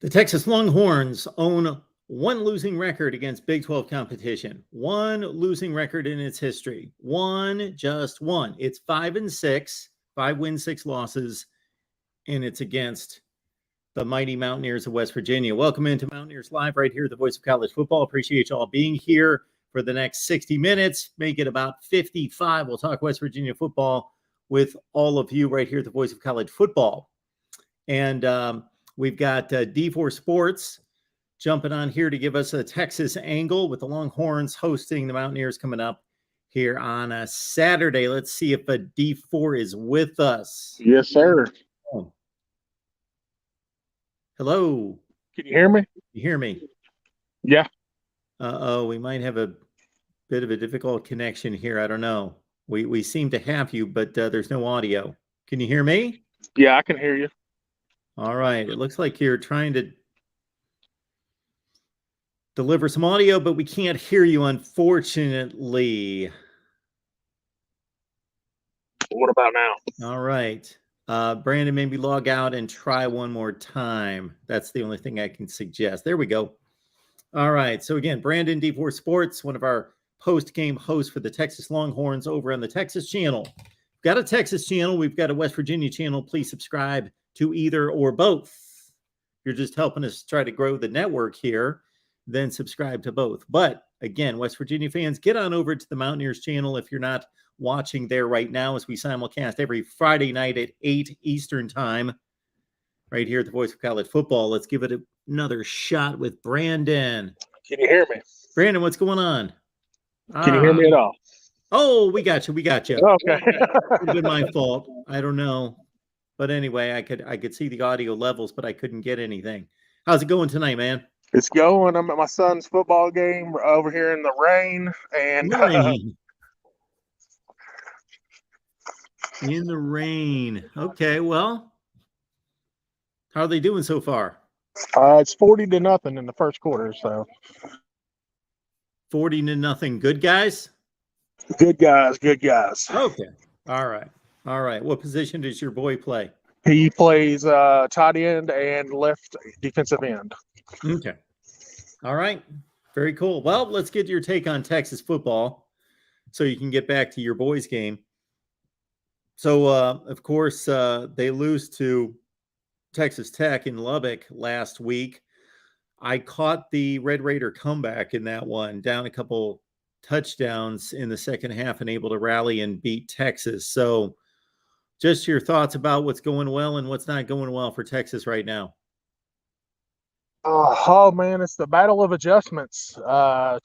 The Texas Longhorns own one losing record against Big 12 competition. One losing record in its history. Just one. It's 5-6, 5 wins, 6 losses, and it's against the mighty Mountaineers of West Virginia. Welcome into Mountaineers Live right here, the voice of college football. Appreciate you all being here for the next 60 minutes. Make it about 55. We'll talk West Virginia football with all of you right here, the voice of college football. And we've got D4 Sports jumping on here to give us a Texas angle with the Longhorns hosting the Mountaineers coming up here on a Saturday. Let's see if D4 is with us. Yes, sir. Hello. Can you hear me? You hear me? Yeah. We might have a bit of a difficult connection here. I don't know. We seem to have you, but there's no audio. Can you hear me? Yeah, I can hear you. All right. It looks like you're trying to deliver some audio, but we can't hear you, unfortunately. What about now? All right. Brandon, maybe log out and try one more time. That's the only thing I can suggest. There we go. All right. So again, Brandon, D4 Sports, one of our post-game hosts for the Texas Longhorns over on the Texas channel. We've got a Texas channel. We've got a West Virginia channel. Please subscribe to either or both. You're just helping us try to grow the network here. Then subscribe to both. But again, West Virginia fans, get on over to the Mountaineers channel if you're not watching there right now, as we simulcast every Friday night at 8 Eastern time right here at the Voice of College Football. Let's give it another shot with Brandon. Can you hear me? Brandon, what's going on? Can you hear me at all? Oh, we got you. Okay. It would have been my fault. I don't know. But anyway, I could see the audio levels, but I couldn't get anything. How's it going tonight, man? It's going. I'm at my son's football game over here in the rain. And in the rain. Okay, well, how are they doing so far? It's 40-0 in the first quarter. So 40-0. Good guys? Good guys. Okay. All right. What position does your boy play? He plays tight end and left defensive end. Okay. All right. Very cool. Well, let's get your take on Texas football so you can get back to your boys' game. So, of course, they lose to Texas Tech in Lubbock last week. I caught the Red Raider comeback in that one, down a couple touchdowns in the second half and able to rally and beat Texas. So just your thoughts about what's going well and what's not going well for Texas right now. Oh, man, it's the battle of adjustments.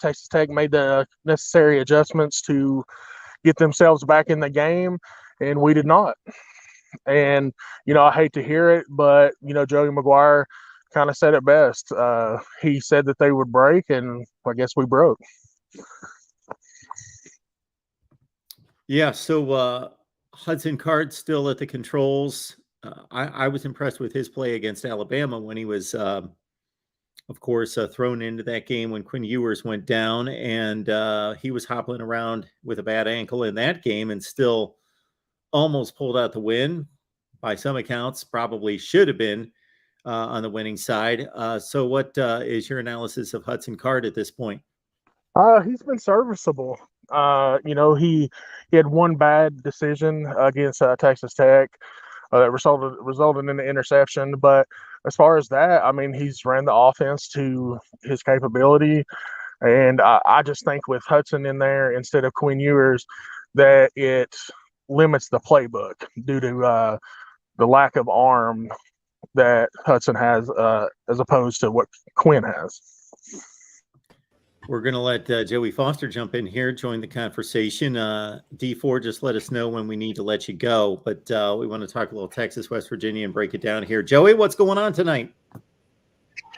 Texas Tech made the necessary adjustments to get themselves back in the game, and we did not. And, I hate to hear it, but, Joey McGuire kind of said it best. He said that they would break, and I guess we broke. Yeah, so Hudson Card still at the controls. I was impressed with his play against Alabama when he was, of course, thrown into that game when Quinn Ewers went down, and he was hoppling around with a bad ankle in that game and still almost pulled out the win. By some accounts, probably should have been on the winning side. So what is your analysis of Hudson Card at this point? He's been serviceable. He had one bad decision against Texas Tech that resulted in an interception. But as far as that, I mean, he's ran the offense to his capability. And I just think with Hudson in there instead of Quinn Ewers, that it limits the playbook due to the lack of arm that Hudson has as opposed to what Quinn has. We're going to let Joey Foster jump in here, join the conversation. D4, just let us know when we need to let you go. But we want to talk a little Texas, West Virginia, and break it down here. Joey, what's going on tonight?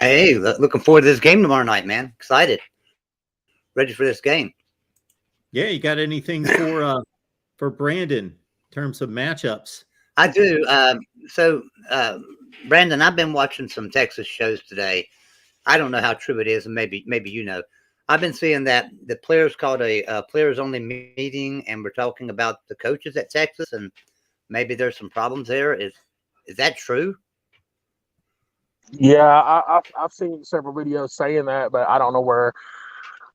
Hey, looking forward to this game tomorrow night, man. Excited. Ready for this game. Yeah, you got anything for Brandon in terms of matchups? I do. Brandon, I've been watching some Texas shows today. I don't know how true it is, and maybe you know. I've been seeing that the players called a players-only meeting, and we're talking about the coaches at Texas, and maybe there's some problems there. Is that true? Yeah, I've seen several videos saying that, but I don't know where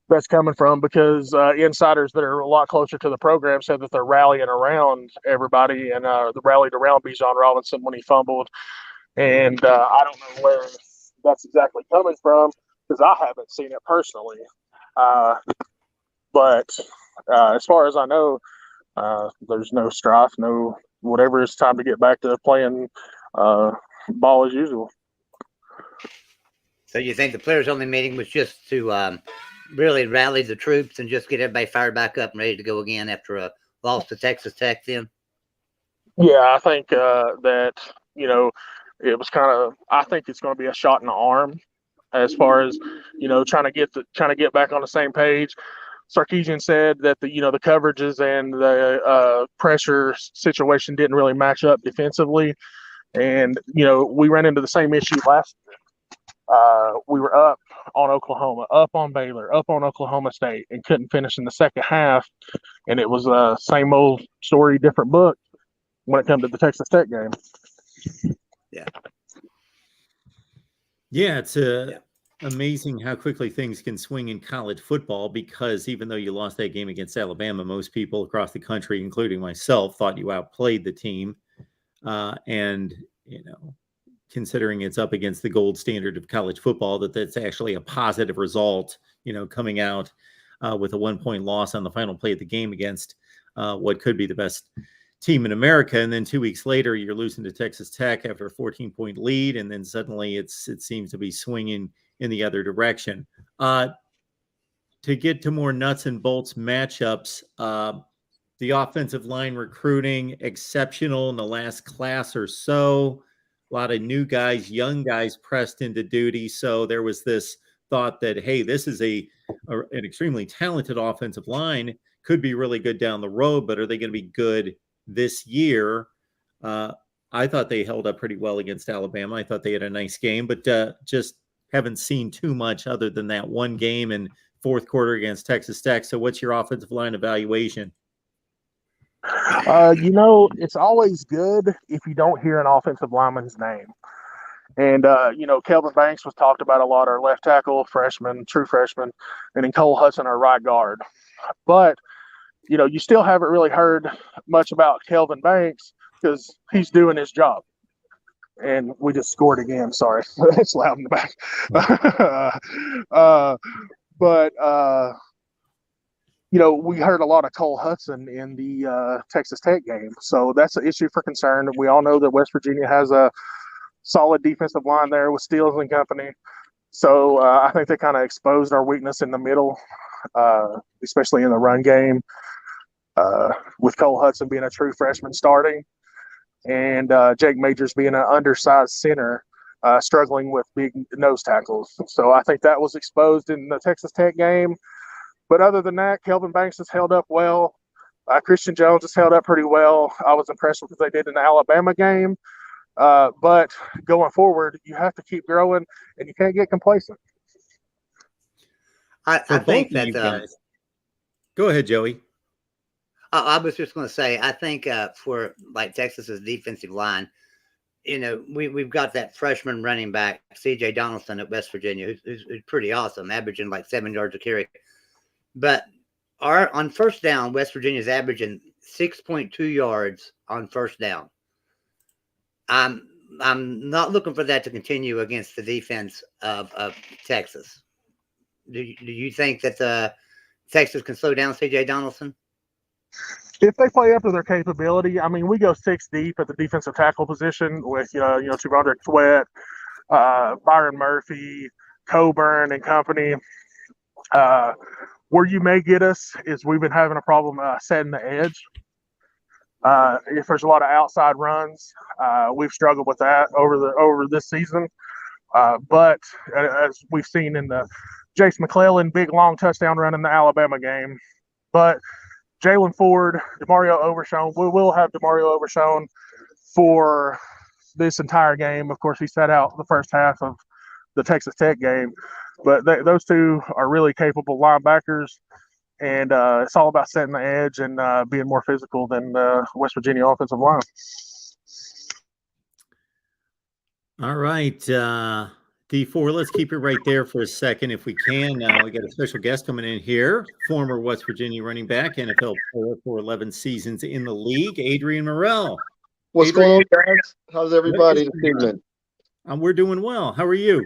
that's coming from because insiders that are a lot closer to the program said that they're rallying around everybody and the rallied around Bijan Robinson when he fumbled. And I don't know where that's exactly coming from because I haven't seen it personally. Uh, but as far as I know, there's no strife, no whatever. It's time to get back to playing ball as usual. So you think the players only meeting was just to really rally the troops and just get everybody fired back up and ready to go again after a loss to Texas Tech then? Yeah, I think that, it was kind of, I think it's going to be a shot in the arm as far as, trying to get back on the same page. Sarkisian said that the coverages and the pressure situation didn't really match up defensively. And, we ran into the same issue last year. We were up on Oklahoma, up on Baylor, up on Oklahoma State, and couldn't finish in the second half. And it was the same old story, different book when it comes to the Texas Tech game. Yeah, it's amazing how quickly things can swing in college football because even though you lost that game against Alabama, most people across the country, including myself, thought you outplayed the team. And, considering it's up against the gold standard of college football, that's actually a positive result, coming out with a 1-point loss on the final play of the game against what could be the best team in America. And then 2 weeks later, you're losing to Texas Tech after a 14-point lead. And then suddenly it seems to be swinging in the other direction. To get to more nuts and bolts matchups, the offensive line recruiting exceptional in the last class or so. A lot of new guys, young guys pressed into duty. So there was this thought that, hey, this is an extremely talented offensive line, could be really good down the road, but are they going to be good this year? I thought they held up pretty well against Alabama. I thought they had a nice game, but just haven't seen too much other than that one game in fourth quarter against Texas Tech. So what's your offensive line evaluation? It's always good if you don't hear an offensive lineman's name. And, Kelvin Banks was talked about a lot, our left tackle, true freshman, and then Cole Hudson, our right guard. But, you still haven't really heard much about Kelvin Banks because he's doing his job. And we just scored again. Sorry. It's loud in the back. We heard a lot of Cole Hudson in the Texas Tech game. So that's an issue for concern. We all know that West Virginia has a solid defensive line there with Steele and company. So I think they kind of exposed our weakness in the middle, especially in the run game, with Cole Hudson being a true freshman starting and Jake Majors being an undersized center, struggling with big nose tackles. So I think that was exposed in the Texas Tech game. But other than that, Kelvin Banks has held up well. Christian Jones has held up pretty well. I was impressed with what they did in the Alabama game. But going forward, you have to keep growing, and you can't get complacent. I think that guys. Go ahead, Joey. I was just going to say, I think for like Texas's defensive line, we've got that freshman running back, C.J. Donaldson at West Virginia, who's pretty awesome, averaging like 7 yards a carry. But on first down, West Virginia's averaging 6.2 yards on first down. I'm not looking for that to continue against the defense of Texas. Do you think that Texas can slow down C.J. Donaldson? If they play up to their capability, I mean, we go 6 deep at the defensive tackle position with Trevondre Sweat, Byron Murphy, Coburn, and company. Where you may get us is we've been having a problem setting the edge. If there's a lot of outside runs, we've struggled with that over this season. But as we've seen in the Jace McClellan big long touchdown run in the Alabama game, but Jalen Ford, Demario Overshown, we will have Demario Overshown for this entire game. Of course, he sat out the first half of the Texas Tech game, but those two are really capable linebackers, and it's all about setting the edge and being more physical than the West Virginia offensive line. All right, D4, let's keep it right there for a second if we can. We got a special guest coming in here, former West Virginia running back, NFL player for 11 seasons in the league, Adrian Morrell. What's Adrian, going on, guys? How's everybody this evening? we're doing well. How are you?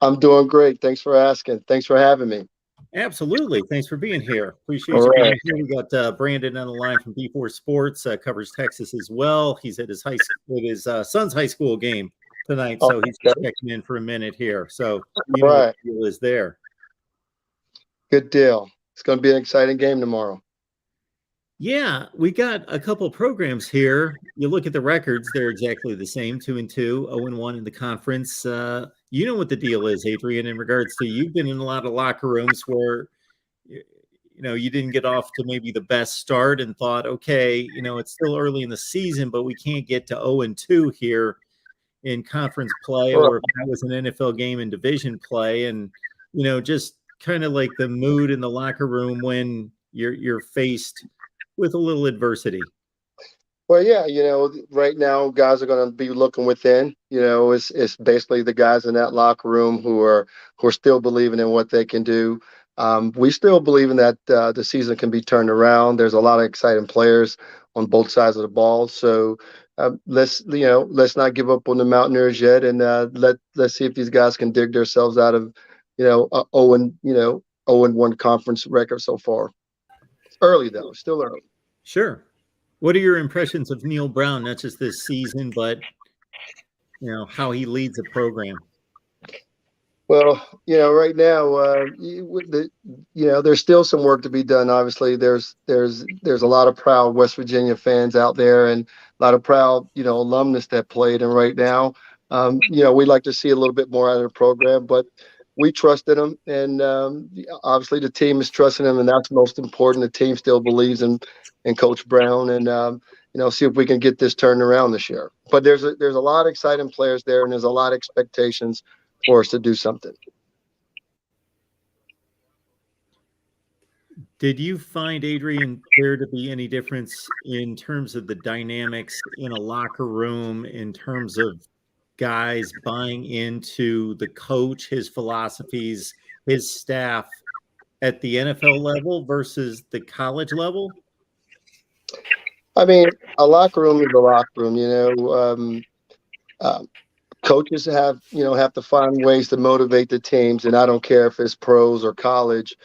I'm doing great. Thanks for asking. Thanks for having me. Absolutely. Thanks for being here. Appreciate All you right. being here. We got Brandon on the line from D4 Sports, covers Texas as well. He's at his son's high school game tonight, so he's just checking in for a minute here. So you know what the deal is there. Good deal. It's going to be an exciting game tomorrow. Yeah, we got a couple of programs here. You look at the records; they're exactly the same: 2-2, 0-1 in the conference. You know what the deal is, Adrian. In regards to, you've been in a lot of locker rooms where you didn't get off to maybe the best start and thought, okay, it's still early in the season, but we can't get to 0-2 here in conference play, or if that was an NFL game in division play, and just kind of like the mood in the locker room when you're faced with a little adversity. Well, yeah, right now guys are going to be looking within. It's basically the guys in that locker room who are still believing in what they can do. We still believe in that the season can be turned around. There's a lot of exciting players on both sides of the ball. So let's not give up on the Mountaineers yet, and let's see if these guys can dig themselves out of 0-1 conference record so far. Early though, still early. Sure. What are your impressions of Neil Brown, not just this season, but how he leads a program? Well, right now, there's still some work to be done. Obviously, there's a lot of proud West Virginia fans out there, and a lot of proud, alumnus that played. And right now, we'd like to see a little bit more out of the program, but we trusted him, and obviously the team is trusting him, and that's most important. The team still believes in Coach Brown, and see if we can get this turned around this year. But there's a lot of exciting players there, and there's a lot of expectations for us to do something. Did you find, Adrian, there to be any difference in terms of the dynamics in a locker room, in terms of guys buying into the coach, his philosophies, his staff at the NFL level versus the college level? I mean, a locker room is a locker room, coaches have to find ways to motivate the teams, and I don't care if it's pros or college.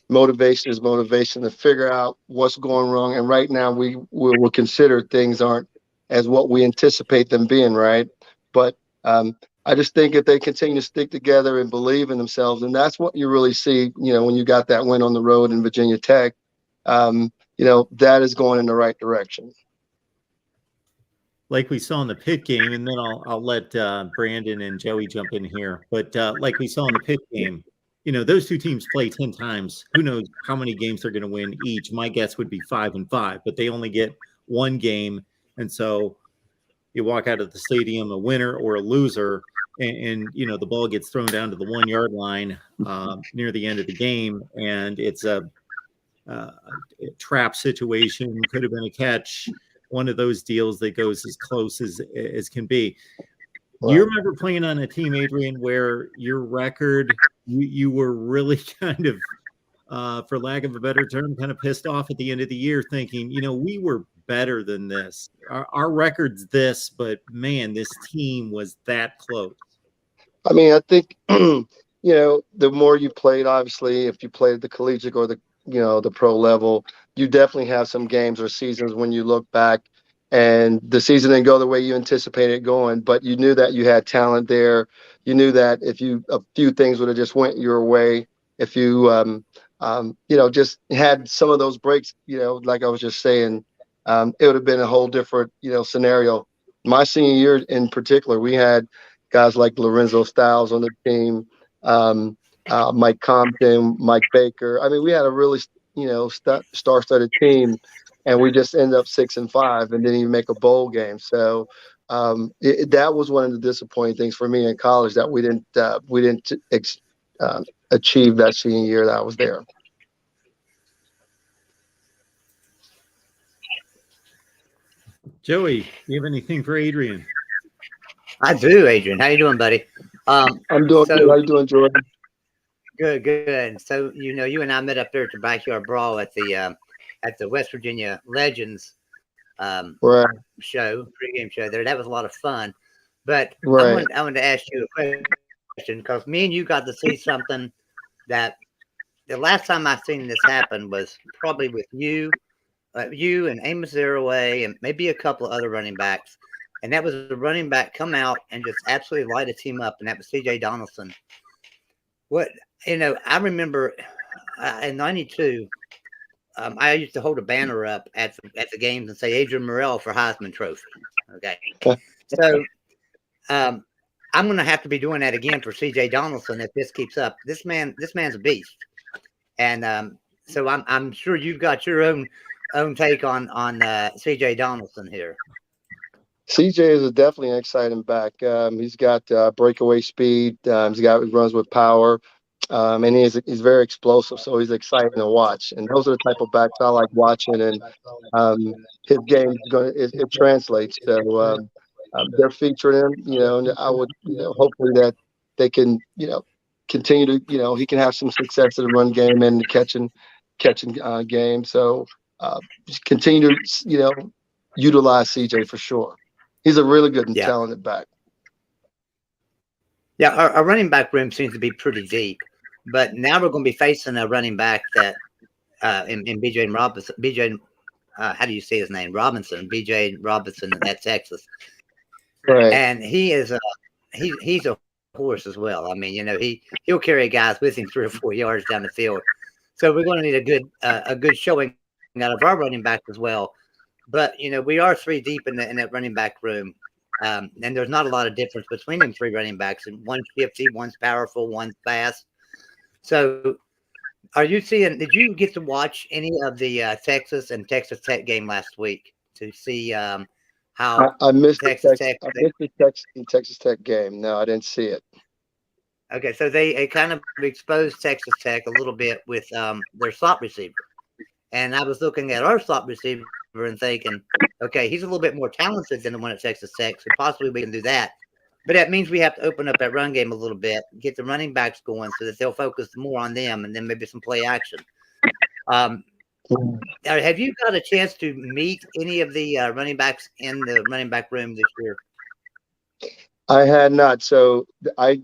Motivation is motivation to figure out what's going wrong. And right now, we will consider things aren't as what we anticipate them being, right? But I just think if they continue to stick together and believe in themselves, and that's what you really see, when you got that win on the road in Virginia Tech, that is going in the right direction. Like we saw in the Pitt game, and then I'll let Brandon and Joey jump in here. But like we saw in the Pitt game, those two teams play 10 times. Who knows how many games they're going to win each? My guess would be 5-5, but they only get one game. And so you walk out of the stadium a winner or a loser, and the ball gets thrown down to the 1 yard line near the end of the game, and it's a trap situation. Could have been a catch. One of those deals that goes as close as can be. Wow. Do you remember playing on a team, Adrian, where your record, you were really kind of, for lack of a better term, kind of pissed off at the end of the year thinking, we were better than this. Our record's this, but man, this team was that close. I mean, I think, the more you played, obviously, if you played at the collegiate or the pro level, you definitely have some games or seasons when you look back and the season didn't go the way you anticipated it going, but you knew that you had talent there. You knew that if a few things would have just went your way, if you, just had some of those breaks, like I was just saying, it would have been a whole different, scenario. My senior year in particular, we had guys like Lorenzo Styles on the team, Mike Compton, Mike Baker. I mean, we had a really, star-studded team, and we just ended up 6-5 and didn't even make a bowl game. So that was one of the disappointing things for me in college, that we didn't achieve that senior year that I was there. Joey, do you have anything for Adrian? I do, Adrian. How you doing, buddy? I'm doing good. How you doing, Jordan? Good. So you and I met up there at the Backyard Brawl at the West Virginia Legends Right. show, pregame show there. That was a lot of fun. But Right. I wanted to ask you a question because me and you got to see something that the last time I seen this happen was probably with you and Amos Zeraway and maybe a couple of other running backs. And that was a running back come out and just absolutely light a team up, and that was C.J. Donaldson. I remember in '92, I used to hold a banner up at the games and say Adrian Morrell for Heisman Trophy. Okay, so I'm going to have to be doing that again for C.J. Donaldson if this keeps up. This man's a beast, and so I'm sure you've got your own take on C.J. Donaldson here. CJ is definitely an exciting back. He's got breakaway speed. He runs with power, and he's very explosive. So he's exciting to watch. And those are the type of backs I like watching. And his game it translates. So they're featuring him. And I would hopefully that they can continue to he can have some success in the run game and the catching game. So just continue to utilize CJ for sure. He's a really good and talented back. Yeah, our running back room seems to be pretty deep, but now we're going to be facing a running back that in BJ Robinson. How do you say his name? Robinson. BJ Robinson at Texas. Right. And he is he's a horse as well. I mean, he'll carry guys with him 3 or 4 yards down the field. So we're going to need a good showing out of our running back as well. But we are 3 deep in that running back room, and there's not a lot of difference between them 3 running backs. And one's shifty, one's powerful, one's fast. So, did you get to watch any of the Texas and Texas Tech game last week to see how I missed Texas Tech? I missed the Texas Tech game. No, I didn't see it. Okay, so they kind of exposed Texas Tech a little bit with their slot receiver, and I was looking at our slot receiver and thinking, okay, he's a little bit more talented than the one at Texas Tech, so possibly we can do that. But that means we have to open up that run game a little bit, get the running backs going so that they'll focus more on them, and then maybe some play action. Have you got a chance to meet any of the running backs in the running back room this year? I had not. So like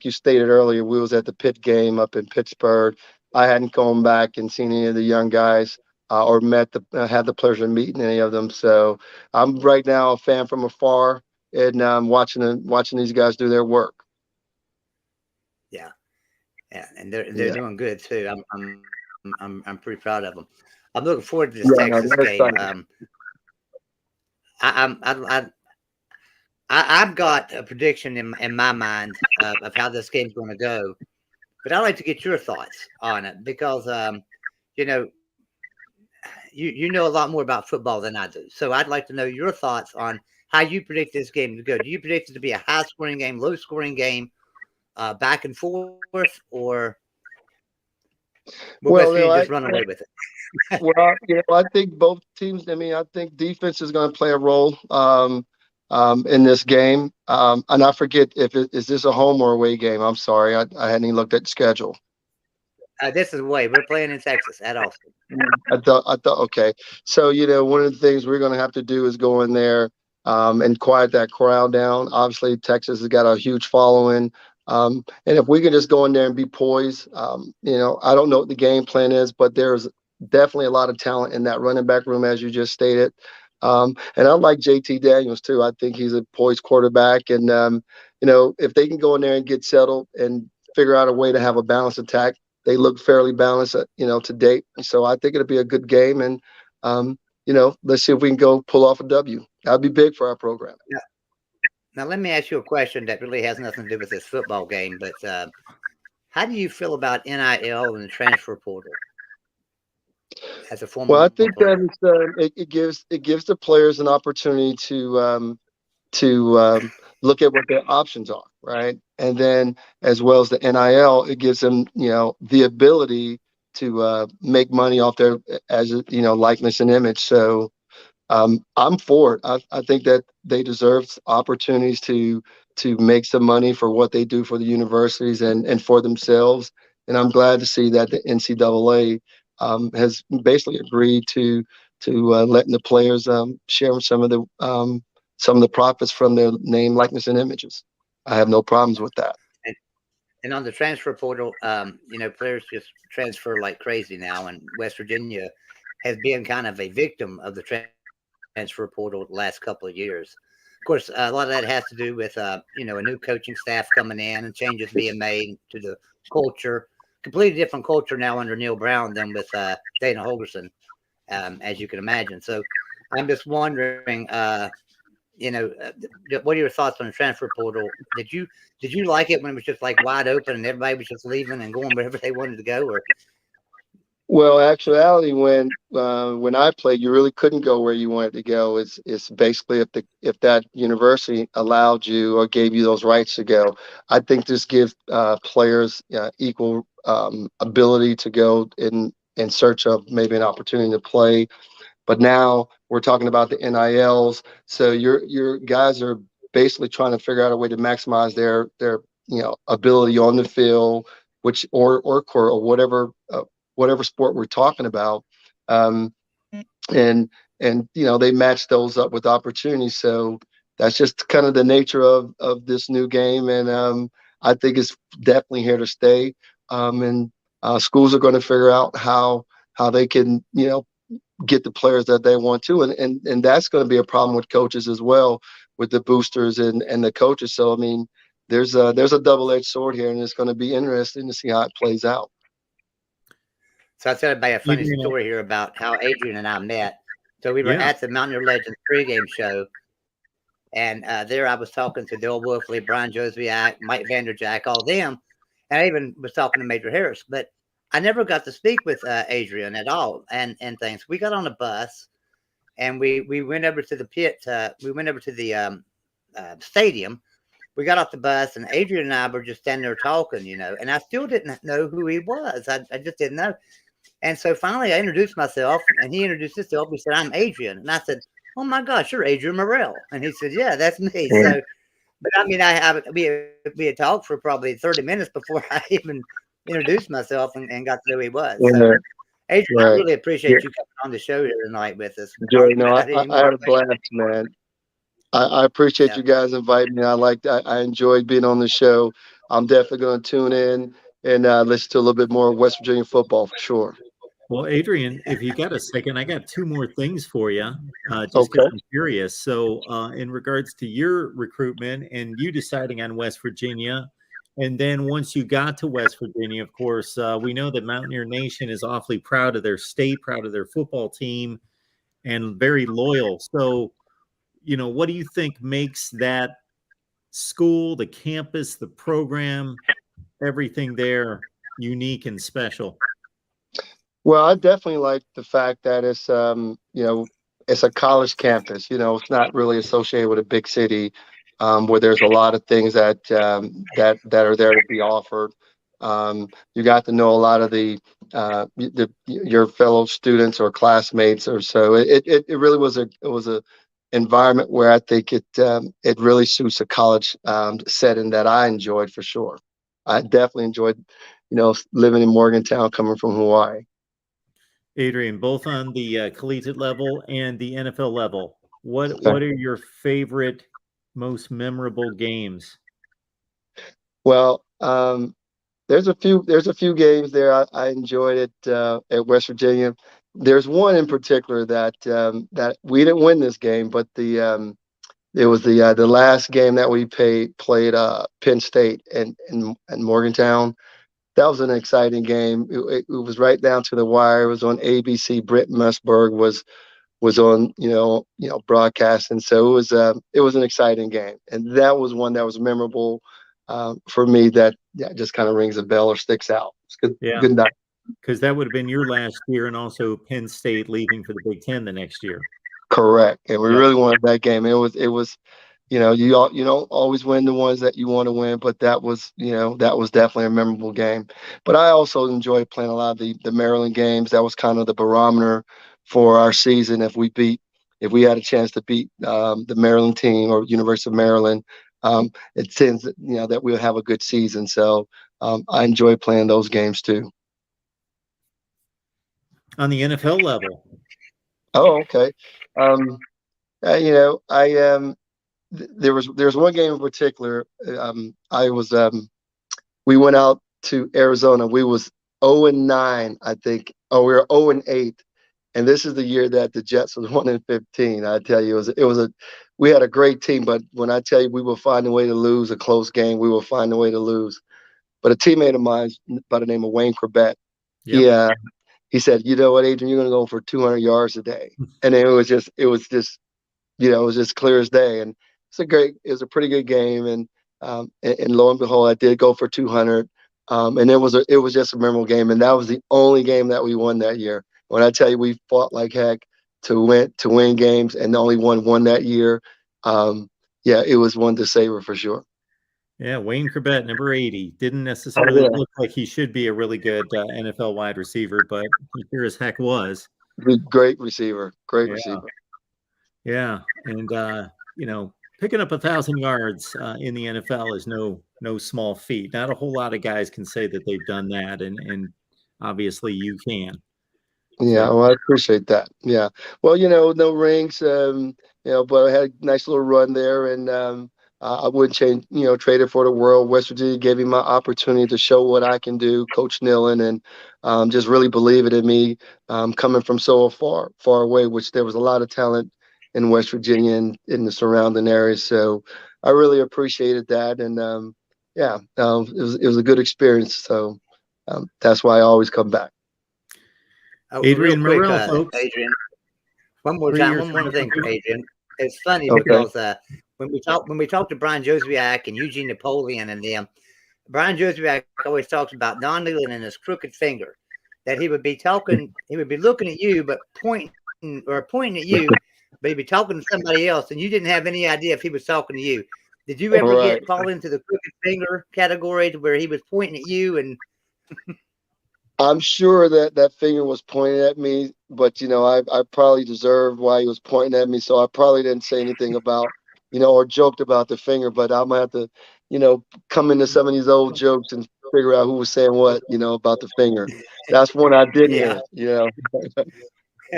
you stated earlier, we was at the Pitt game up in Pittsburgh. I hadn't gone back and seen any of the young guys. Or had the pleasure of meeting any of them. So I'm right now a fan from afar, and I'm watching these guys do their work. Yeah, and they're doing good too. I'm pretty proud of them. I'm looking forward to this Texas game. I've got a prediction in my mind of how this game's going to go, but I'd like to get your thoughts on it because you know a lot more about football than I do. So I'd like to know your thoughts on how you predict this game to go. Do you predict it to be a high-scoring game, low-scoring game, back and forth, or just run away with it? Well, I think both teams. I think defense is going to play a role in this game. And I forget is this a home or away game? I'm sorry, I hadn't even looked at the schedule. This is away. We're playing in Texas at Austin. I thought, okay. So, one of the things we're going to have to do is go in there and quiet that crowd down. Obviously, Texas has got a huge following. And if we can just go in there and be poised, I don't know what the game plan is, but there's definitely a lot of talent in that running back room, as you just stated. And I like JT Daniels, too. I think he's a poised quarterback. And, if they can go in there and get settled and figure out a way to have a balanced attack, they look fairly balanced, to date. So I think it'll be a good game. And, let's see if we can go pull off a W. That'd be big for our program. Yeah. Now, let me ask you a question that really has nothing to do with this football game. But how do you feel about NIL and the transfer portal? As a former I think player? that it gives the players an opportunity to look at what their options are, right? And then as well as the NIL, it gives them, the ability to make money off their likeness and image. So I'm for it. I think that they deserve opportunities to make some money for what they do for the universities and for themselves. And I'm glad to see that the NCAA has basically agreed to letting the players share some of the profits from their name, likeness, and images. I have no problems with that. And on the transfer portal, players just transfer like crazy now, and West Virginia has been kind of a victim of the transfer portal the last couple of years. Of course, a lot of that has to do with a new coaching staff coming in and changes being made to the culture. Completely different culture now under Neil Brown than with Dana Holgorsen, as you can imagine. So I'm just wondering, what are your thoughts on the transfer portal? Did you like it when it was just like wide open and everybody was just leaving and going wherever they wanted to go? Or Well, actuality, when I played, you really couldn't go where you wanted to go. It's basically if that university allowed you or gave you those rights to go. I think this gives players equal ability to go in search of maybe an opportunity to play. But now we're talking about the NILs, so your guys are basically trying to figure out a way to maximize their ability on the field, which or court or whatever sport we're talking about, and they match those up with opportunities. So that's just kind of the nature of this new game, and I think it's definitely here to stay. And schools are going to figure out how they can get the players that they want to, and that's going to be a problem with coaches as well, with the boosters and the coaches. So I mean, there's a double-edged sword here, and it's going to be interesting to see how it plays out. So I'll tell everybody a funny story here about how Adrian and I met. So we were at the Mountaineer Legends pregame show, and there I was talking to Bill Wolfley, Brian Josviak, Mike Vanderjack, all them, and I even was talking to Major Harris. But I never got to speak with Adrian at all and things. We got on a bus, and we went over to the pit. We went over to the stadium. We got off the bus, and Adrian and I were just standing there talking, and I still didn't know who he was. I just didn't know. And so finally I introduced myself, and he introduced himself. He said, "I'm Adrian." And I said, "Oh my gosh, you're Adrian Morrell." And he said, "Yeah, that's me." Yeah. So, but I mean, we had talked for probably 30 minutes before I even introduced myself and got to know who he was. So, Adrian, I really appreciate you coming on the show here tonight with us. Joey, I had a blast, man. I appreciate you guys inviting me. I enjoyed being on the show. I'm definitely going to tune in and listen to a little bit more West Virginia football for sure. Well, Adrian, if you got a second, I got two more things for you. Just Okay. because I'm curious. So, in regards to your recruitment and you deciding on West Virginia, and then once you got to West Virginia, of course, we know that Mountaineer Nation is awfully proud of their state, proud of their football team, and very loyal. So, what do you think makes that school, the campus, the program, everything there unique and special? Well, I definitely like the fact that it's it's a college campus. It's not really associated with a big city, where there's a lot of things that are there to be offered. You got to know a lot of your fellow students or classmates, or so. It really was a environment where I think it really suits a college setting that I enjoyed for sure. I definitely enjoyed living in Morgantown, coming from Hawaii. Adrian, both on the collegiate level and the NFL level, what are your favorite, most memorable games? Well, there's a few games there I enjoyed it at West Virginia. There's one in particular that we didn't win this game, but it was the last game that we played Penn State in Morgantown. That was an exciting game. It was right down to the wire. It was on ABC. Brent Musburg was on broadcast, and so it was an exciting game, and that was one that was memorable for me. That just kind of rings a bell or sticks out. It's good. Yeah. Good night. Because that would have been your last year, and also Penn State leaving for the Big Ten the next year. Correct, and we really wanted that game. It was. You don't always win the ones that you want to win, but that was definitely a memorable game. But I also enjoyed playing a lot of the Maryland games. That was kind of the barometer for our season. If we beat if we had a chance to beat the Maryland team or University of Maryland, it tends that we'll have a good season. So I enjoy playing those games too. On the NFL level. Oh, okay. There's one game in particular. We went out to Arizona. We was 0-9, I think. Oh, we were 0-8, and this is the year that the Jets was 1-15. I tell you, we had a great team, but when I tell you we will find a way to lose a close game, we will find a way to lose. But a teammate of mine by the name of Wayne Corbett, he said, "You know what, Adrian, you're going to go for 200 yards a day," and it was just clear as day. And it was a pretty good game, and lo and behold, I did go for 200. And it was just a memorable game, and that was the only game that we won that year. When I tell you we fought like heck to win games, and only won that year, it was one to savor for sure. Yeah, Wayne Corbett, number 80, didn't necessarily look like he should be a really good NFL wide receiver, but he sure as heck was. Great receiver, receiver. Yeah, and picking up 1,000 yards in the NFL is no small feat. Not a whole lot of guys can say that they've done that, and obviously you can. Yeah, well, I appreciate that. Yeah, well, no rings, but I had a nice little run there, and I wouldn't trade it for the world. West Virginia gave me my opportunity to show what I can do, Coach Nil, and just really believe it in me, coming from so far away, which there was a lot of talent in West Virginia and in the surrounding areas. So I really appreciated that. And it was a good experience. So that's why I always come back. Adrian Morrell, folks. Adrian, one more thing for Adrian. It's funny because when we talk to Brian Joswiak and Eugene Napoleon and them, Brian Joswiak always talks about Don Newland and his crooked finger, that he would be looking at you, but pointing at you, but he'd be talking to somebody else, and you didn't have any idea if he was talking to you. Did you ever fall into the crooked finger category to where he was pointing at you? And I'm sure that finger was pointing at me, but I probably deserved why he was pointing at me, so I probably didn't say anything about or joked about the finger. But I'm gonna have to come into some of these old jokes and figure out who was saying what about the finger. That's one I didn't hear.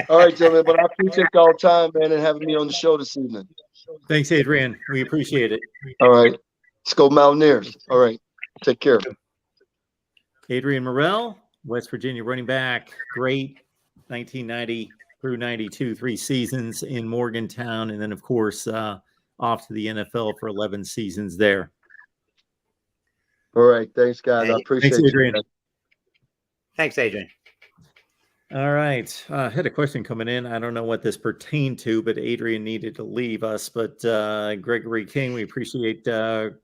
All right, gentlemen, but I appreciate y'all time, man, and having me on the show this evening. Thanks, Adrian. We appreciate it. All right. Let's go Mountaineers. All right. Take care. Adrian Morrell, West Virginia running back, great 1990 through 92, 3 seasons in Morgantown, and then, of course, off to the NFL for 11 seasons there. All right. Thanks, guys. I appreciate it. Adrian. Thanks, Adrian. All right. I had a question coming in. I don't know what this pertained to, but Adrian needed to leave us. But Gregory King, we appreciate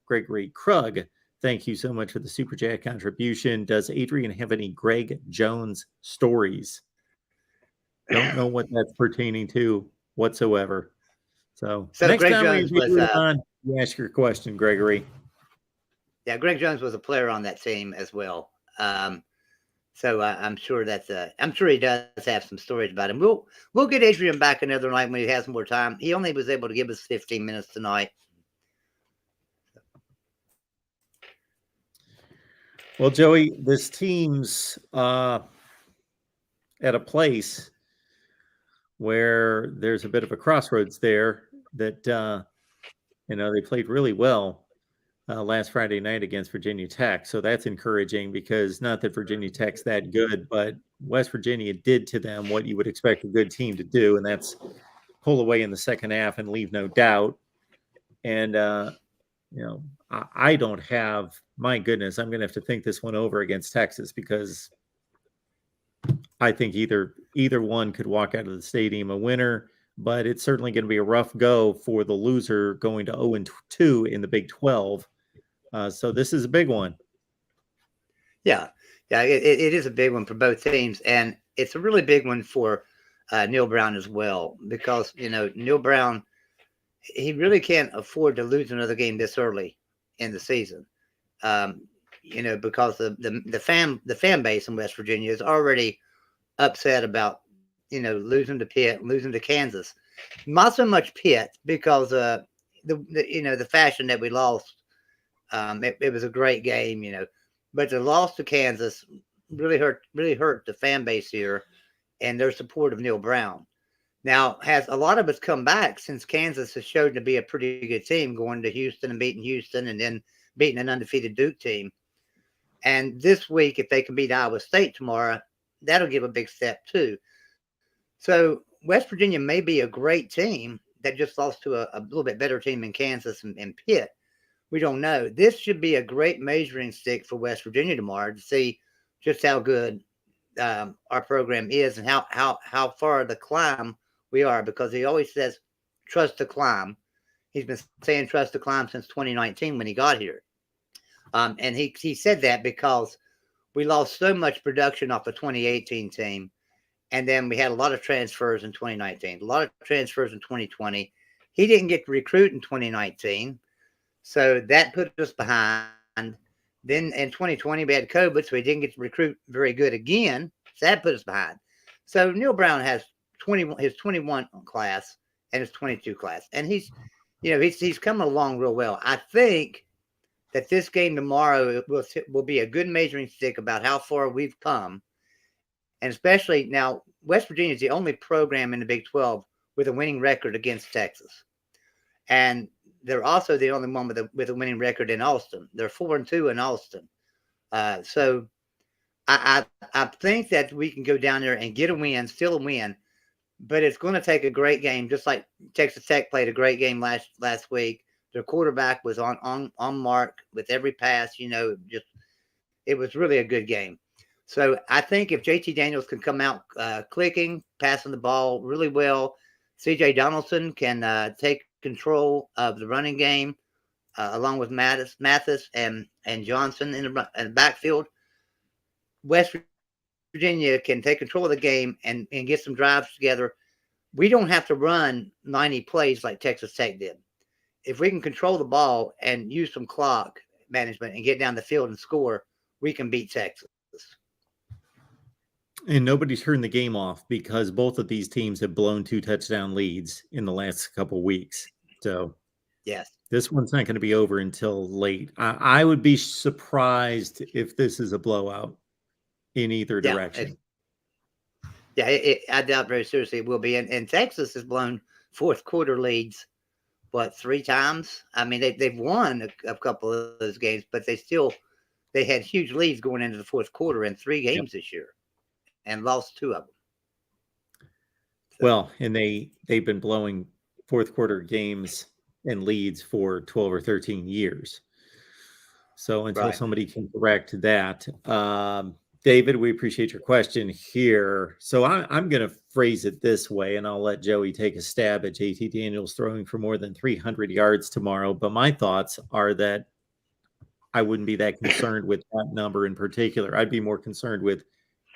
Gregory Krug. Thank you so much for the Super Chat contribution. Does Adrian have any Greg Jones stories? Don't know what that's pertaining to whatsoever. So next Greg time Jones you ask your question, Gregory. Yeah, Greg Jones was a player on that team as well. So I'm sure I'm sure he does have some stories about him. We'll get Adrian back another night when he has more time. He only was able to give us 15 minutes tonight. Well, Joey, this team's at a place where there's a bit of a crossroads there that they played really well last Friday night against Virginia Tech. So that's encouraging, because not that Virginia Tech's that good, but West Virginia did to them what you would expect a good team to do, and that's pull away in the second half and leave no doubt. And, I don't have, my goodness, I'm going to have to think this one over against Texas, because I think either one could walk out of the stadium a winner, but it's certainly going to be a rough go for the loser going to 0-2 in the Big 12. So this is a big one. Yeah, it is a big one for both teams, and it's a really big one for Neil Brown as well, because Neil Brown, he really can't afford to lose another game this early in the season, because the fan base in West Virginia is already upset about losing to Pitt, losing to Kansas. Not so much Pitt because the fashion that we lost. It was a great game, but the loss to Kansas really hurt the fan base here and their support of Neil Brown. Now, has a lot of us come back since Kansas has shown to be a pretty good team, going to Houston and beating Houston and then beating an undefeated Duke team. And this week, if they can beat Iowa State tomorrow, that'll give a big step too. So West Virginia may be a great team that just lost to a little bit better team in Kansas and Pitt. We don't know. This should be a great measuring stick for West Virginia tomorrow to see just how good our program is and how far the climb we are, because he always says, trust the climb. He's been saying trust the climb since 2019 when he got here. And he said that because we lost so much production off the 2018 team. And then we had a lot of transfers in 2019, a lot of transfers in 2020. He didn't get to recruit in 2019. So that put us behind. Then in 2020, we had COVID, so he didn't get to recruit very good again. So that put us behind. So Neil Brown has his 21 class and his 22 class. And he's coming along real well. I think that this game tomorrow will be a good measuring stick about how far we've come. And especially now, West Virginia is the only program in the Big 12 with a winning record against Texas. And they're also the only one with a winning record in Austin. They're 4-2 in Austin. So I think that we can go down there and get a win, still a win. But it's going to take a great game, just like Texas Tech played a great game last week. Their quarterback was on mark with every pass. It was really a good game. So I think if JT Daniels can come out clicking, passing the ball really well, CJ Donaldson can take control of the running game along with Mathis and Johnson in the backfield. West Virginia can take control of the game and get some drives together. We don't have to run 90 plays like Texas Tech did. If we can control the ball and use some clock management and get down the field and score, we can beat Texas. And nobody turned the game off because both of these teams have blown 2 touchdown leads in the last couple weeks. So yes, this one's not going to be over until late. I would be surprised if this is a blowout in either direction. I doubt very seriously it will be. And Texas has blown fourth quarter leads, 3 times? I mean, they've won a couple of those games, but they had huge leads going into the fourth quarter in 3 games this year and lost 2 of them. So. Well, and they've been blowing fourth quarter games and leads for 12 or 13 years. So until somebody can correct that, David, we appreciate your question here. So I'm going to phrase it this way, and I'll let Joey take a stab at JT Daniels throwing for more than 300 yards tomorrow. But my thoughts are that I wouldn't be that concerned with that number in particular. I'd be more concerned with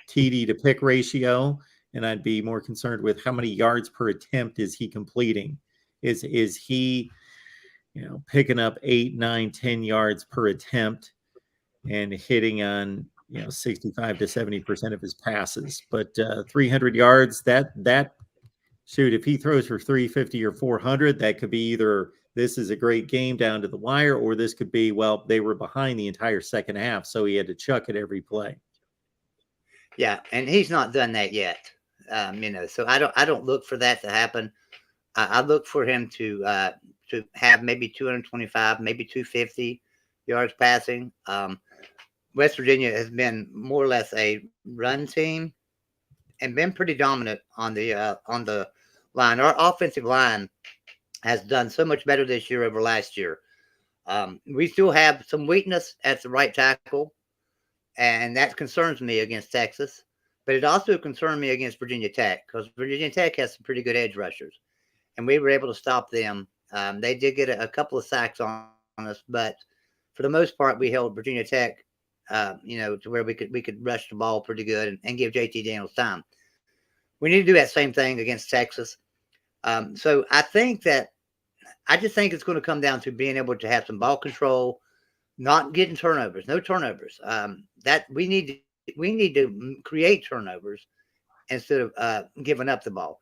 TD to pick ratio, and I'd be more concerned with how many yards per attempt is he completing. Is he, picking up 8, 9, 10 yards per attempt and hitting on 65 to 70% of his passes. But 300 yards, that shoot, if he throws for 350 or 400, that could be either this is a great game down to the wire, or this could be, well, they were behind the entire second half, so he had to chuck it every play. Yeah, and he's not done that yet. So I don't look for that to happen. I look for him to have maybe 225, maybe 250 yards passing. West Virginia has been more or less a run team and been pretty dominant on the line. Our offensive line has done so much better this year over last year. We still have some weakness at the right tackle, and that concerns me against Texas. But it also concerned me against Virginia Tech, because Virginia Tech has some pretty good edge rushers, and we were able to stop them. They did get a couple of sacks on us, but for the most part, we held Virginia Tech, to where we could rush the ball pretty good and give JT Daniels time. We need to do that same thing against Texas. So I just think it's going to come down to being able to have some ball control, not getting turnovers, no turnovers. That we need to create turnovers instead of giving up the ball.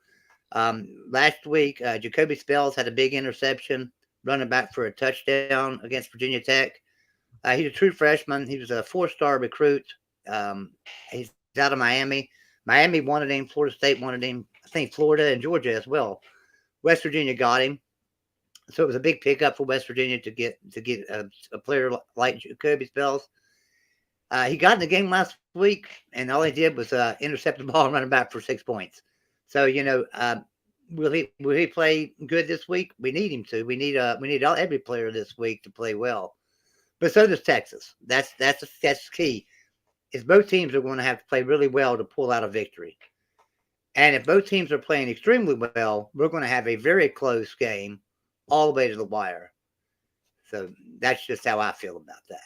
Last week, Jacoby Spells had a big interception, running back for a touchdown against Virginia Tech. He's a true freshman. He was a 4-star recruit. He's out of Miami. Miami wanted him. Florida State wanted him. I think Florida and Georgia as well. West Virginia got him. So it was a big pickup for West Virginia to get a player like Jacoby Spells. He got in the game last week, and all he did was intercept the ball and run it back for 6 points. So will he play good this week? We need him to. We need every player this week to play well. But so does Texas. That's key. Is both teams are going to have to play really well to pull out a victory. And if both teams are playing extremely well, we're going to have a very close game all the way to the wire. So that's just how I feel about that.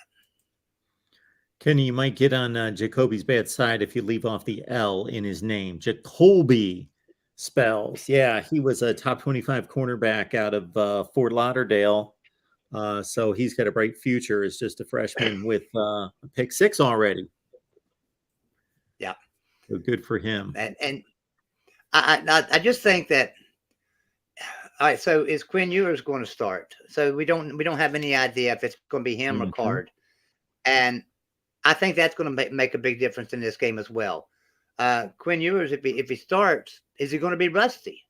Kenny, you might get on Jacoby's bad side if you leave off the L in his name. Jacoby Spells. Yeah, he was a top 25 cornerback out of Fort Lauderdale. So he's got a bright future as just a freshman with a pick 6 already. Yeah. So good for him. And I just think that, all right, so is Quinn Ewers going to start? So we don't have any idea if it's going to be him or Card. And I think that's going to make a big difference in this game as well. Quinn Ewers, if he starts, is he going to be rusty?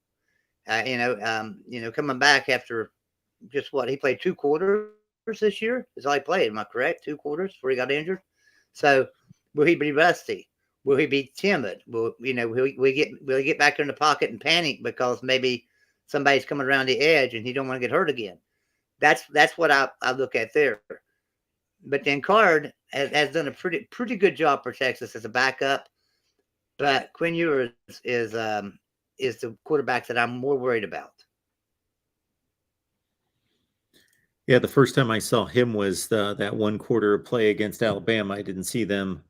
Coming back after just what he played 2 quarters this year is all he played. Am I correct? 2 quarters before he got injured. So will he be rusty? Will he be timid? Will he get back in the pocket and panic because maybe somebody's coming around the edge and he don't want to get hurt again? That's what I look at there. But then Card has done a pretty good job for Texas as a backup. But Quinn Ewers is the quarterback that I'm more worried about. Yeah, the first time I saw him was that 1 quarter play against Alabama. I didn't see them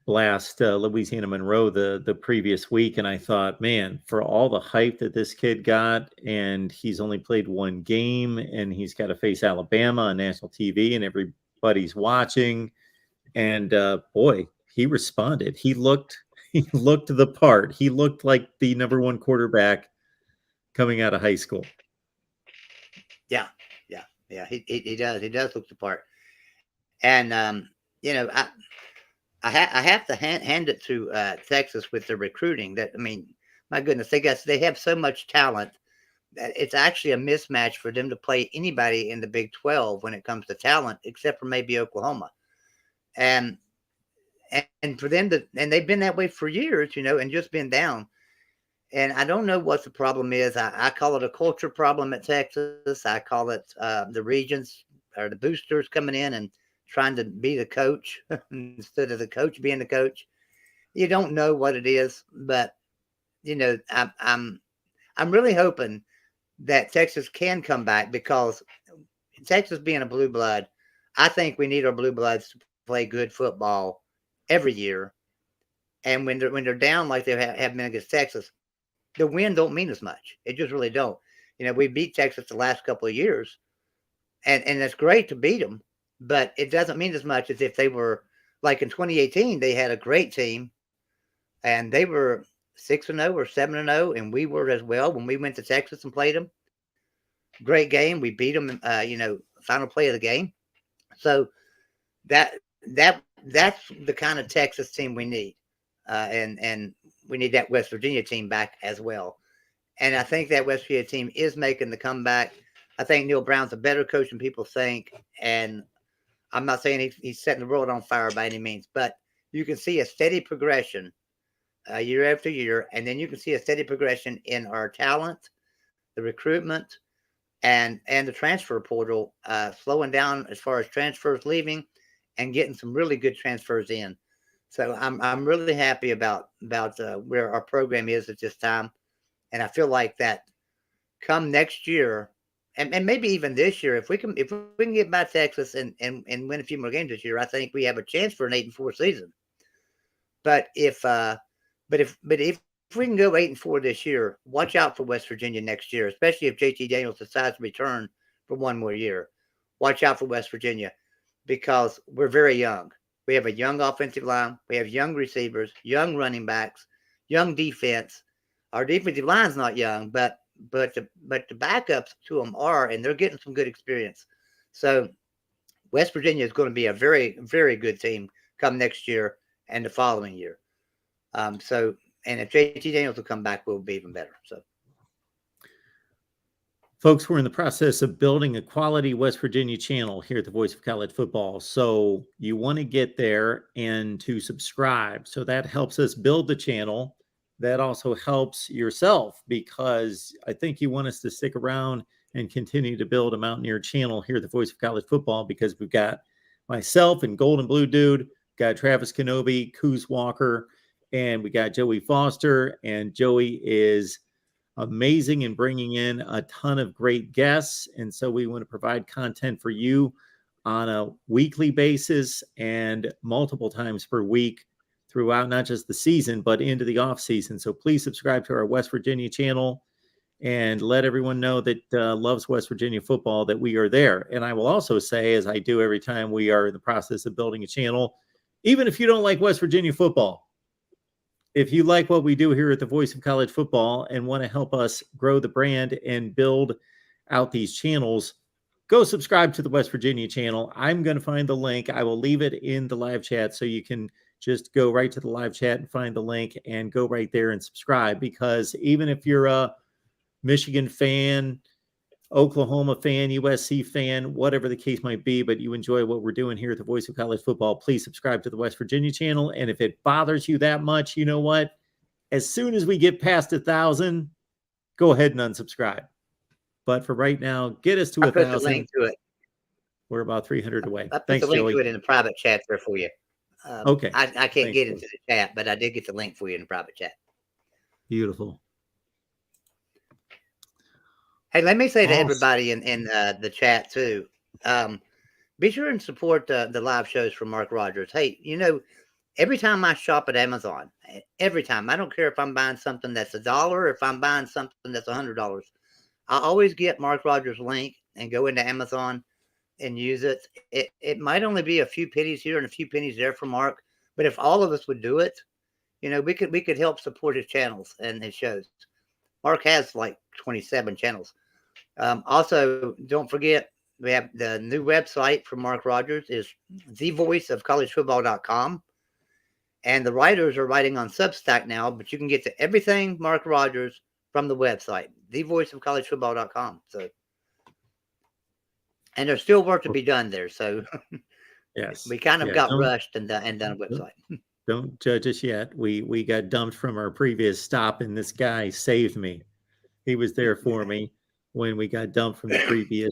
blast Louisiana Monroe the previous week, and I thought, man, for all the hype that this kid got, and he's only played 1 game, and he's got to face Alabama on national TV, and everybody's watching, and boy, he responded. He looked the part. He looked like the number 1 quarterback coming out of high school. Yeah, he does. He does look the part. And, I have to hand it to Texas with their recruiting. That, I mean, my goodness, they have so much talent that it's actually a mismatch for them to play anybody in the Big 12 when it comes to talent, except for maybe Oklahoma. And for them and they've been that way for years, and just been down. And I don't know what the problem is. I call it a culture problem at Texas. I call it the regents or the boosters coming in and trying to be the coach instead of the coach being the coach. You don't know what it is, but I'm really hoping that Texas can come back, because Texas being a blue blood, I think we need our blue bloods to play good football every year. And when they're down like they have been against Texas, the win don't mean as much. It just really don't. We beat Texas the last couple of years, and it's great to beat them, but it doesn't mean as much as if they were like in 2018. They had a great team, and they were 6-0 or 7-0, and we were as well when we went to Texas and played them. Great game. We beat them. Final play of the game. So that's the kind of Texas team we need, and we need that West Virginia team back as well. And I think that West Virginia team is making the comeback. I think Neil Brown's a better coach than people think. And I'm not saying he's setting the world on fire by any means, but you can see a steady progression year after year. And then you can see a steady progression in our talent, the recruitment, and the transfer portal slowing down as far as transfers leaving and getting some really good transfers in. So I'm really happy about where our program is at this time, and I feel like that come next year, and maybe even this year, if we can get by Texas and win a few more games this year, I think we have a chance for an 8-4 season. But if we can go 8-4 this year, watch out for West Virginia next year, especially if JT Daniels decides to return for 1 more year. Watch out for West Virginia, because we're very young. We have a young offensive line. We have young receivers, young running backs, young defense. Our defensive line's not young, but the backups to them are, and they're getting some good experience. So West Virginia is going to be a very, very good team come next year and the following year. And if JT Daniels will come back, we'll be even better. So, folks, we're in the process of building a quality West Virginia channel here at the Voice of College Football. So you want to get there and to subscribe. So that helps us build the channel. That also helps yourself, because I think you want us to stick around and continue to build a Mountaineer channel here at the Voice of College Football, because we've got myself and Golden Blue Dude, got Travis Kenobi, Coos Walker, and we got Joey Foster. And Joey is amazing in bringing in a ton of great guests. And so we want to provide content for you on a weekly basis and multiple times per week throughout not just the season, but into the off season. So please subscribe to our West Virginia channel and let everyone know that loves West Virginia football that we are there. And I will also say, as I do every time we are in the process of building a channel, even if you don't like West Virginia football, if you like what we do here at the Voice of College Football and want to help us grow the brand and build out these channels, go subscribe to the West Virginia channel. I'm going to find the link. I will leave it in the live chat, so you can just go right to the live chat and find the link and go right there and subscribe. Because even if you're a Michigan fan, Oklahoma fan, USC fan, whatever the case might be, but you enjoy what we're doing here at the Voice of College Football, please subscribe to the West Virginia channel. And if it bothers you that much, you know what? As soon as we get past 1,000, go ahead and unsubscribe. But for right now, get us to 1,000. I put the link to it. We're about 300 away. I put Thanks, the link Joey. to it in the private chat there for you. Okay. I can't Thanks, get into the chat, but I did get the link for you in the private chat. Beautiful. Hey, let me say to Awesome. everybody in the chat too, be sure and support the live shows from Mark Rogers. Hey, every time I shop at Amazon, every time, I don't care if I'm buying something that's $1 or if I'm buying something that's $100, I always get Mark Rogers' link and go into Amazon and use it. It might only be a few pennies here and a few pennies there for Mark, but if all of us would do it, we could help support his channels and his shows. Mark has like 27 channels. Also, don't forget, we have the new website for Mark Rogers is thevoiceofcollegefootball.com. And the writers are writing on Substack now, but you can get to everything Mark Rogers from the website, thevoiceofcollegefootball.com. So, and there's still work to be done there. So yes, we kind of got rushed and done a website. Don't judge us yet. We got dumped from our previous stop, and this guy saved me. He was there for me when we got dumped from the previous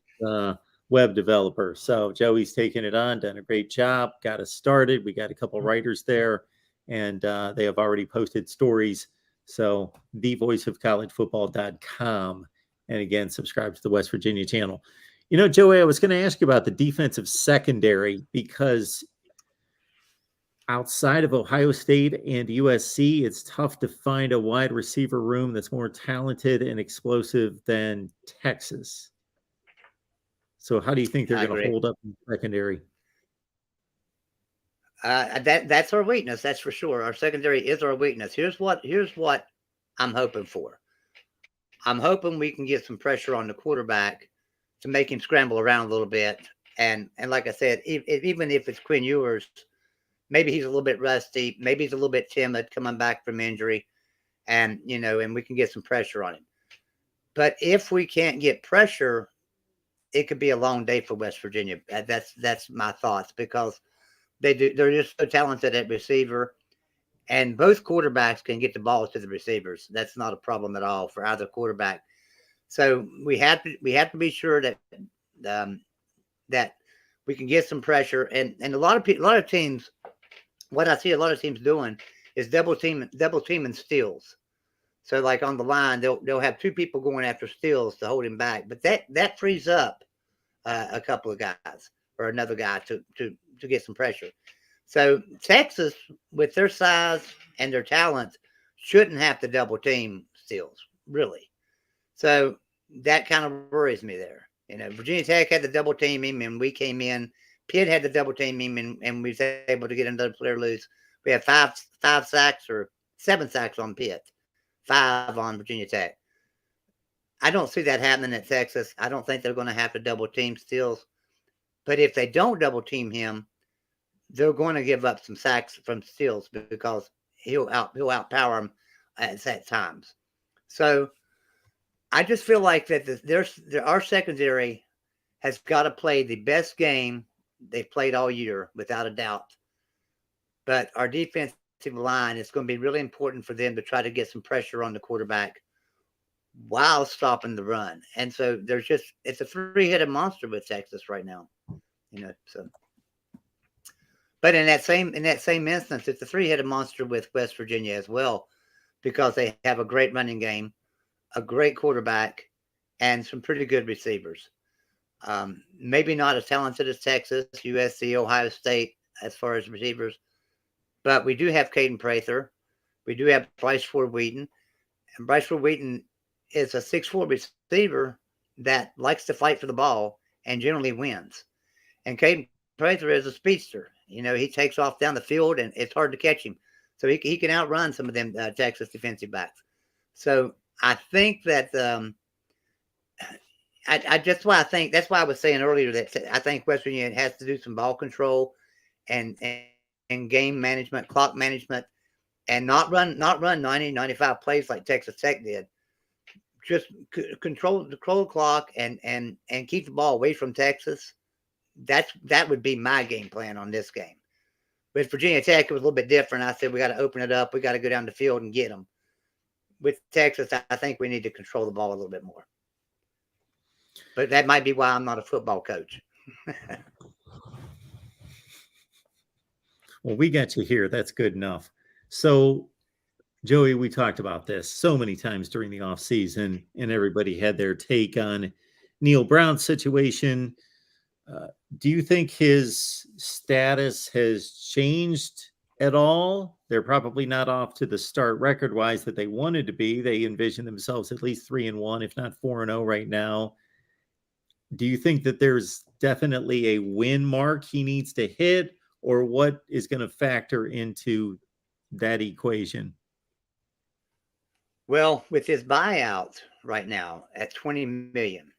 web developer. So Joey's taken it on, done a great job, got us started. We got a couple writers there, and they have already posted stories. So thevoiceofcollegefootball.com. And again, subscribe to the West Virginia channel. Joey, I was going to ask you about the defensive secondary, because outside of Ohio State and USC, it's tough to find a wide receiver room that's more talented and explosive than Texas. So how do you think they're going to hold up in secondary? That's our weakness. That's for sure. Our secondary is our weakness. Here's what I'm hoping for. I'm hoping we can get some pressure on the quarterback to make him scramble around a little bit. And like I said, even if it's Quinn Ewers, maybe he's a little bit rusty. Maybe he's a little bit timid coming back from injury, and we can get some pressure on him. But if we can't get pressure, it could be a long day for West Virginia. That's my thoughts, because they're just so talented at receiver, and both quarterbacks can get the ball to the receivers. That's not a problem at all for either quarterback. So we have to be sure that that we can get some pressure, and a lot of teams. What I see a lot of teams doing is double teaming steals. So like on the line, they'll have two people going after steals to hold him back, but that frees up a couple of guys or another guy to get some pressure. So Texas, with their size and their talent, shouldn't have to double team steals, really. So that kind of worries me there. Virginia Tech had to double team him, and we came in. Pitt had to double team him, and we was able to get another player loose. We had five sacks or 7 sacks on Pitt. 5 on Virginia Tech. I don't see that happening at Texas. I don't think they're going to have to double team Stills. But if they don't double team him, they're going to give up some sacks from Stills because he'll outpower him at times. So I just feel like that our secondary has got to play the best game they've played all year, without a doubt. But our defensive line, it's going to be really important for them to try to get some pressure on the quarterback while stopping the run. And so it's a three-headed monster with Texas right now, so. But in that same instance, it's a three-headed monster with West Virginia as well, because they have a great running game, a great quarterback, and some pretty good receivers. Maybe not as talented as Texas, USC, Ohio State as far as receivers, but we do have Caden Prather. We do have Bryce Ford Wheaton. And Bryce Ford Wheaton is a 6'4" receiver that likes to fight for the ball and generally wins. And Caden Prather is a speedster. He takes off down the field, and it's hard to catch him. So he can outrun some of them Texas defensive backs. So I think that that's why I was saying earlier that I think West Virginia has to do some ball control and game management, clock management, and not run 90, 95 plays like Texas Tech did. Just control the clock and keep the ball away from Texas. That would be my game plan on this game. With Virginia Tech, it was a little bit different. I said we got to open it up. We got to go down the field and get them. With Texas, I think we need to control the ball a little bit more. But that might be why I'm not a football coach. Well, we got you here. That's good enough. So, Joey, we talked about this so many times during the offseason, and everybody had their take on Neil Brown's situation. Do you think his status has changed at all? They're probably not off to the start record-wise that they wanted to be. They envision themselves at least 3-1, if not 4-0 right now. Do you think that there's definitely a win mark he needs to hit, or what is going to factor into that equation? Well, with his buyout right now at $20 million,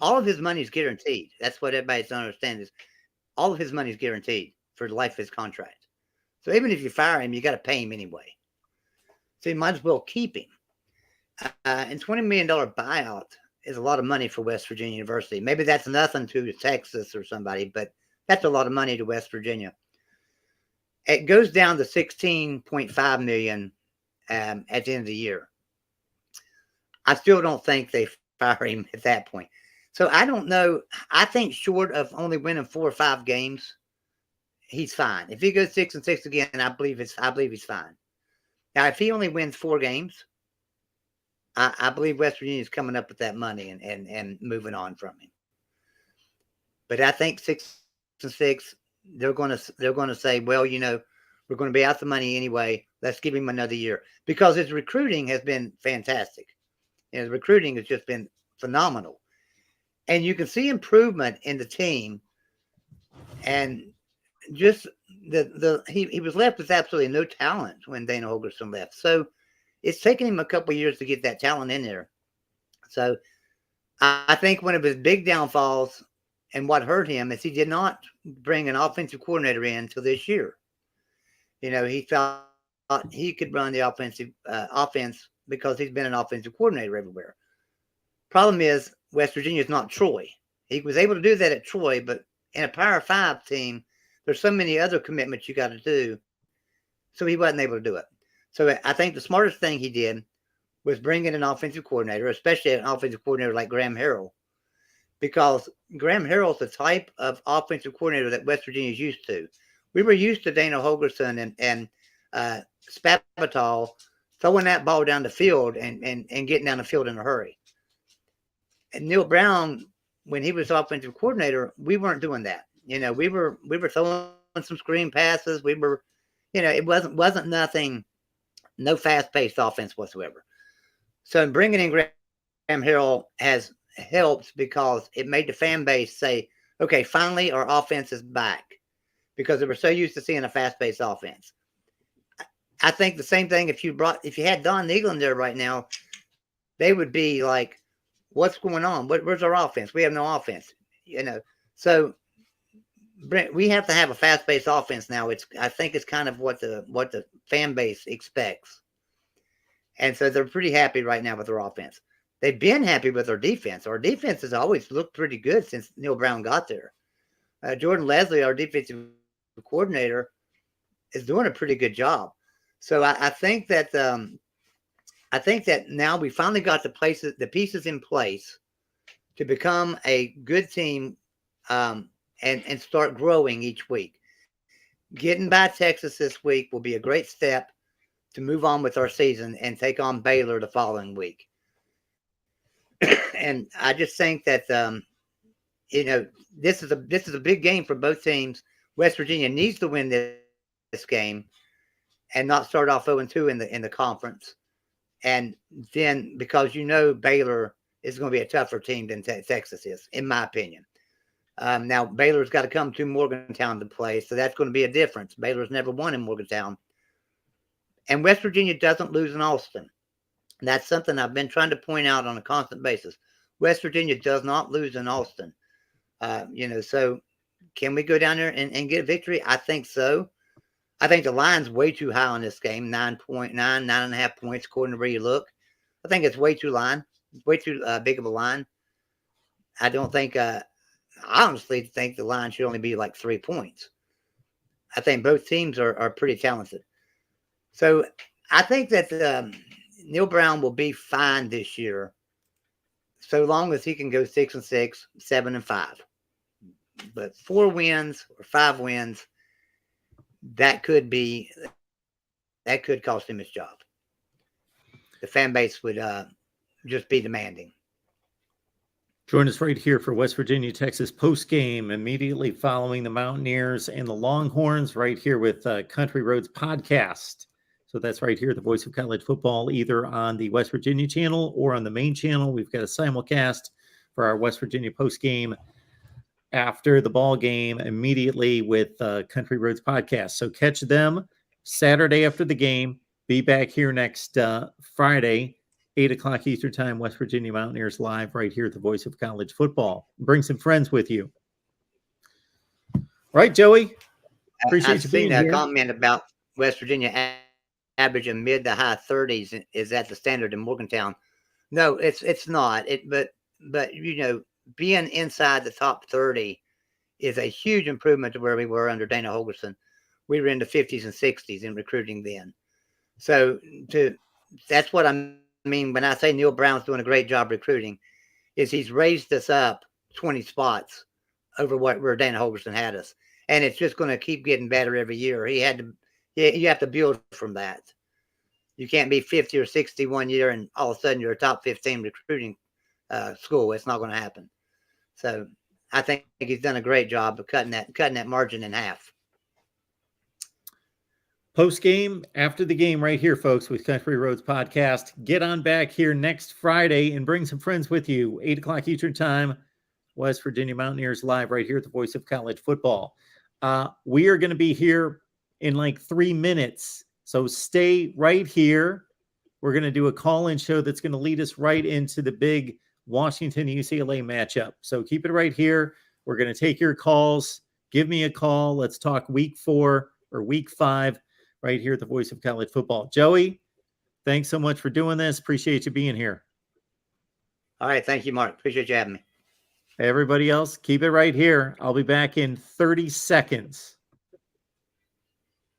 all of his money is guaranteed. That's what everybody doesn't understand is all of his money is guaranteed for the life of his contract. So even if you fire him, you got to pay him anyway. So you might as well keep him. And $20 million buyout is a lot of money for West Virginia University. Maybe that's nothing to Texas or somebody, but that's a lot of money to West Virginia. It goes down to $16.5 million at the end of the year. I still don't think they fire him at that point. So I don't know. I think short of only winning 4 or 5 games, he's fine. If he goes 6-6 again, I believe he's fine. Now, if he only wins 4 games, I believe West Virginia is coming up with that money and moving on from him. But I think 6-6, they're going to say, well, we're going to be out the money anyway. Let's give him another year, because his recruiting has been fantastic. His recruiting has just been phenomenal, and you can see improvement in the team. And just he was left with absolutely no talent when Dana Holgorsen left. So it's taken him a couple of years to get that talent in there. So I think one of his big downfalls and what hurt him is he did not bring an offensive coordinator in until this year. He thought he could run the offense because he's been an offensive coordinator everywhere. Problem is, West Virginia is not Troy. He was able to do that at Troy, but in a Power 5 team, there's so many other commitments you got to do. So he wasn't able to do it. So I think the smartest thing he did was bring in an offensive coordinator, especially an offensive coordinator like Graham Harrell, because Graham Harrell's the type of offensive coordinator that West Virginia is used to. We were used to Dana Holgorsen and Spavital throwing that ball down the field and getting down the field in a hurry. And Neil Brown, when he was offensive coordinator, we weren't doing that. We were throwing some screen passes. We were, it wasn't nothing, no fast-paced offense whatsoever. So bringing in Graham Harrell has helped because it made the fan base say, okay, finally our offense is back, because they were so used to seeing a fast-paced offense. I think the same thing if you had Don Nehlen there right now, they would be like, what's going on? Where's our offense? We have no offense, So Brent, we have to have a fast-paced offense now. I think it's kind of what the fan base expects. And so they're pretty happy right now with their offense. They've been happy with our defense. Our defense has always looked pretty good since Neil Brown got there. Jordan Leslie, our defensive coordinator, is doing a pretty good job. So I think that now we finally got the pieces in place to become a good team and start growing each week. Getting by Texas this week will be a great step to move on with our season and take on Baylor the following week. And I just think that this is a big game for both teams. West Virginia needs to win this game and not start off 0-2 in the conference. And then because Baylor is going to be a tougher team than Texas is, in my opinion. Now Baylor's got to come to Morgantown to play, so that's going to be a difference. Baylor's never won in Morgantown. And West Virginia doesn't lose in Austin. That's something I've been trying to point out on a constant basis. West Virginia does not lose in Austin. So can we go down there and get a victory? I think so. I think the line's way too high on this game, 9.5 points, according to where you look. I think it's way too big of a line. I don't think, I honestly think the line should only be like 3 points. I think both teams are pretty talented. So I think that Neil Brown will be fine this year, so long as he can go 6-6, 7-5. But 4 wins or 5 wins, that could cost him his job. The fan base would just be demanding. Join us right here for West Virginia, Texas post game immediately following the Mountaineers and the Longhorns right here with Country Roads Podcast. So that's right here, the voice of college football, either on the West Virginia channel or on the main channel. We've got a simulcast for our West Virginia post game after the ball game immediately with Country Roads Podcast. So catch them Saturday after the game. Be back here next Friday, 8 o'clock Eastern Time, West Virginia Mountaineers live right here at the voice of college football. Bring some friends with you. Right, Joey? Appreciate you being here. I've seen a comment about West Virginia averaging mid to high 30s is that the standard in Morgantown. No, it's not. But being inside the top 30 is a huge improvement to where we were under Dana Holgerson. We were in the 50s and 60s in recruiting then. So that's what I mean when I say Neil Brown's doing a great job recruiting, is he's raised us up 20 spots over where Dana Holgerson had us. And it's just going to keep getting better every year. You have to build from that. You can't be 50 or 60 one year and all of a sudden you're a top 15 recruiting school. It's not going to happen. So I think he's done a great job of cutting that margin in half. Post game, after the game, right here, folks, with Country Roads Podcast. Get on back here next Friday and bring some friends with you. 8 o'clock Eastern Time, West Virginia Mountaineers live right here at the voice of college football. We are going to be here in like 3 minutes. So stay right here. We're going to do a call-in show that's going to lead us right into the big Washington-UCLA matchup. So keep it right here. We're going to take your calls. Give me a call. Let's talk week 4 or week 5 right here at the voice of college football. Joey, thanks so much for doing this. Appreciate you being here. All right. Thank you, Mark. Appreciate you having me. Everybody else, keep it right here. I'll be back in 30 seconds.